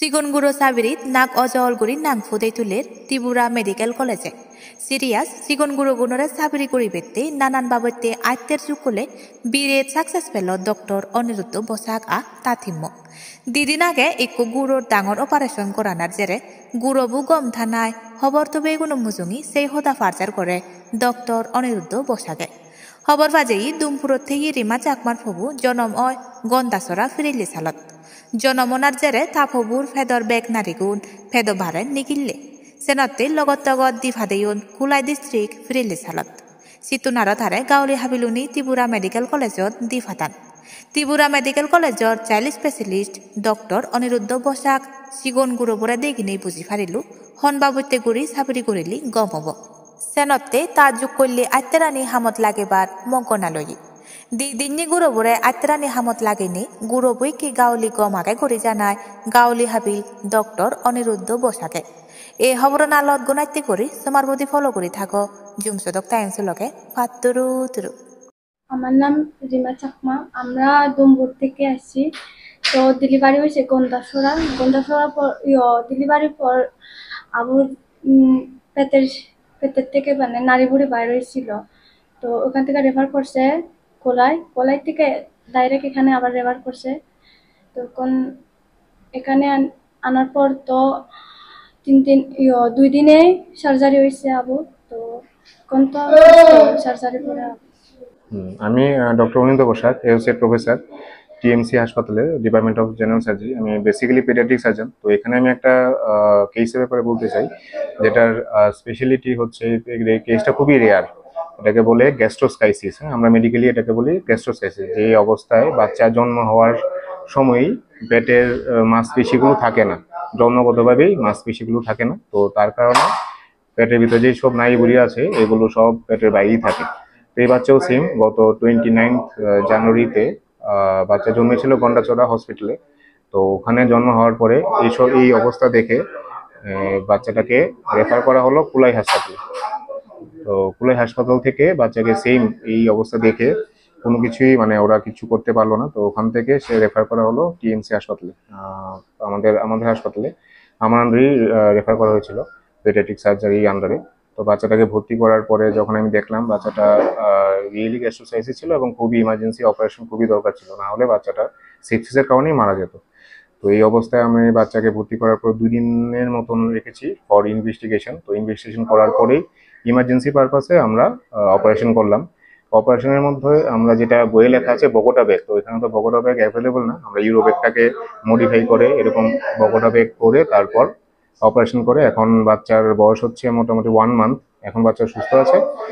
চিকনগুড়ো সাবিরিত নাক অজলগুড়ি নাং ফুদে তুলের ত্রিপুরা মেডিকেল কলেজে সিরিয়াস চিকনগুড়ো গুণরে সাবিরি করি বেতে নানান বাবতে আয়ত্তের চুকলে বীরের সাকসেস পেল ডক্টর অনিরুদ্ধ বসাক তাথিম্য দিদিন আগে একটু গুড়োর ডাঙর অপারেশন করানার জেরে গুড়বু গম থানায় খবর তো বেগুনো মুজুঙি সেই হদা ফার্জার করে ডক্টর অনিরুদ্ধ বসাকে খবর বাজেই দুমপুরত থেকে রিমা চাকমার ফবু জনম অয় গন্দাসরা ফিরিলি সালত জনমনার জেরে তাপবুর ফেদর বেগ নারিগুন ফেদ ভারেন নিগিল্লে সেনতে লগত দিভাদেউন কুলাই ডিস্ট্রিক্ট ফিরিলি সালত সিতুনার ধারে গাঁৱলী হাবিলুনি ত্রিপুরা মেডিকেল কলেজত দিফাতান ত্রিপুরা মেডিকেল কলেজর child specialist doctor Aniruddha Basak চিকন গুড়োবরে দেখিনেই বুঝি ফারিলু হনবাবত্যে গুড়ি সাবরি করিলি গম হব সেনতে তা যোগ করলে আত্মারানি হামত লাগেবার মঙ্কনালয়ী দিদিনী গুড়োবরে আত্মারানি হামত লাগেনি গুড়োবই কি গাঁৱলী গম আগে ঘুরি জানায় গাঁৱলী হাবিল ডক্টর অনিরুদ্ধ বসাকে এই খবরন আলত গুণাইতে করি তোমার প্রতি ফলো করি থাকো জুমসদক টাইমস লগে ফাতুরু তুরু। আমার নাম রিমা চাকমা। আমরা দুমপুর থেকে আসছি। তো ডেলিভারি হয়েছে গন্দাসরা পর ডেলিভারির পর আবুর পেটের থেকে মানে নাড়ি বুড়ি বাইর হয়েছিল। তো ওখান থেকে রেফার করছে কোলাই থেকে ডাইরেক্ট এখানে আবার রেফার করছে। তখন এখানে আনার পর তো 2 দিনে সার্জারি হয়েছে আবু। তো এখন তো সার্জারি করে আমি doctor Aniruddha Basak associate professor TMC হাসপাতালে ডিপার্টমেন্ট অফ জেনারেল সার্জারি। আমি বেসিক্যালি পেডিয়াট্রিক সার্জন। তো এখানে আমি একটা কেসের ব্যাপারে বলতে চাই, যেটার স্পেশালিটি হচ্ছে কেসটা খুবই রেয়ার। এটাকে বলে গ্যাস্ট্রোস্কাইসিস। আমরা মেডিকেলি এটাকে বলি গ্যাস্ট্রোস্কাইসিস। যে অবস্থায় বাচ্চা জন্ম হওয়ার সময়ই পেটের মাংসপেশিগুলো থাকে না, জন্মগতভাবেই মাংসপেশিগুলো থাকে না। তো তার কারণে পেটের ভিতরে যেই সব নাড়িভুঁড়ি আছে এগুলো সব পেটের বাইরেই থাকে। তো এই বাচ্চাও সেম, গত 29 জানুয়ারিতে বাচ্চা জন্মেছিল গন্ডাচড়া হসপিটালে। তো ওখানে জন্ম হওয়ার পরে এই অবস্থা দেখে বাচ্চাটাকে রেফার করা হলো কুলাই হাসপাতালে। তো কুলাই হাসপাতাল থেকে বাচ্চাকে সেম এই অবস্থা দেখে কোনো কিছুই মানে ওরা কিছু করতে পারলো না। তো ওখান থেকে সে রেফার করা হলো টিএমসি হাসপাতালে, আমাদের হাসপাতালে আমার আন্ডারেই রেফার করা হয়েছিল পেডিয়াট্রিক সার্জারি আন্ডারে। তো বাচ্চাটাকে ভর্তি করার পরে যখন আমি দেখলাম বাচ্চাটা রিয়েলি গ্যাস্ট্রোসাইটিস ছিল এবং খুবই ইমার্জেন্সি অপারেশন খুবই দরকার ছিল, না হলে বাচ্চাটা সেপসিসের কারণেই মারা যেত। তো এই অবস্থায় আমি বাচ্চাকে ভর্তি করার পর 2 দিনের মতন রেখেছি ফর ইনভেস্টিগেশন। তো ইনভেস্টিগেশন করার পরেই ইমার্জেন্সি পারপাসে আমরা অপারেশন করলাম। অপারেশনের মধ্যে আমরা যেটা বইয়ে লেখা আছে বগোটা ব্যাগ, তো এখানে তো বগোটা ব্যাগ অ্যাভেলেবল না। আমরা ইউরো ব্যাগটাকে মডিফাই করে এরকম বগোটা ব্যাগ করে তারপর অপারেশন করে এখন বাচ্চার বয়স হচ্ছে মোটামুটি 1 মান্থ। এখন বাচ্চা সুস্থ আছে।